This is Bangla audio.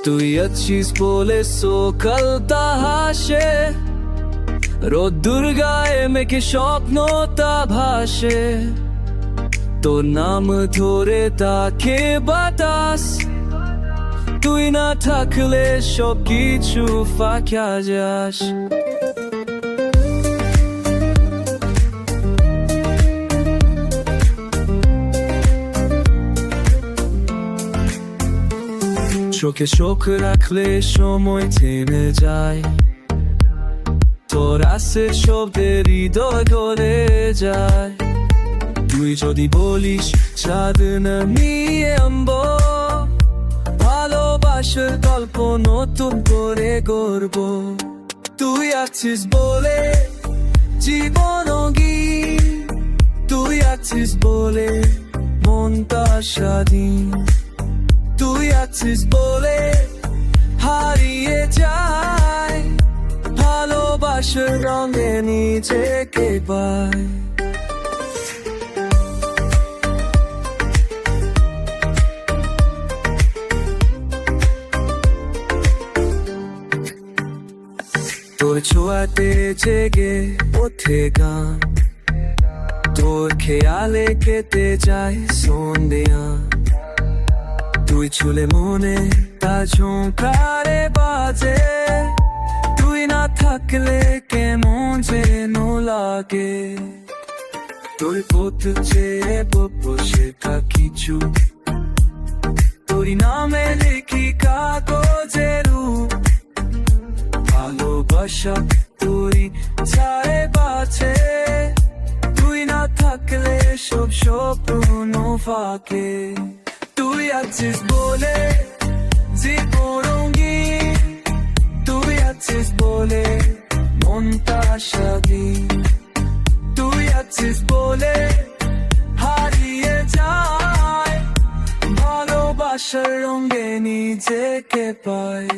তুই আছিস বলে সকালটা হাসে, রোদ্দুর গায়ে মেঘে স্বপ্নটা ভাসে। তোর নাম ধরে তাকে বাতাস, তুই না থাকলে সব কিছু ফাঁকা যাস। চোখে চোখ রাখলে সময় থেমে যায়, তোর আসে শব্দে হৃদয় গলে যায়। তুই যদি বলিস চাঁদ নামিয়ে আনবো, ভালোবাসার গল্প নতুন করে গড়ব। তুই আছিস বলে জীবন অঙ্গীন, তুই আছিস বলে মনটা স্বাধীন। তুই আছিস বলে হারিয়ে যায়, ভালোবাসার রঙে নিজেকে পায়। তোর ছোঁয়াতে জেগে ওঠে গান, তোর খেয়ালে কেটে যায় সন্ধ্যা। তুই ছুলে মনে তা ঝোঁকারে বাজে, তুই না থাকলে কেমন যেন লাগে। তোর পথ চেয়ে বসে থাকি চুপ, তোরই নামে লিখি কাগজের ভালোবাসা তোরই ছায়ে বাঁচে। তুই না থাকলে সব স্বপ্ন ফাঁকে। তুই আছিস বলে জীবন রঙিন, তুই আছিস বলে মনটা স্বাধীন। তুই আছিস বলে হারিয়ে যায়, ভালোবাসার রঙে নিজেকে পায়।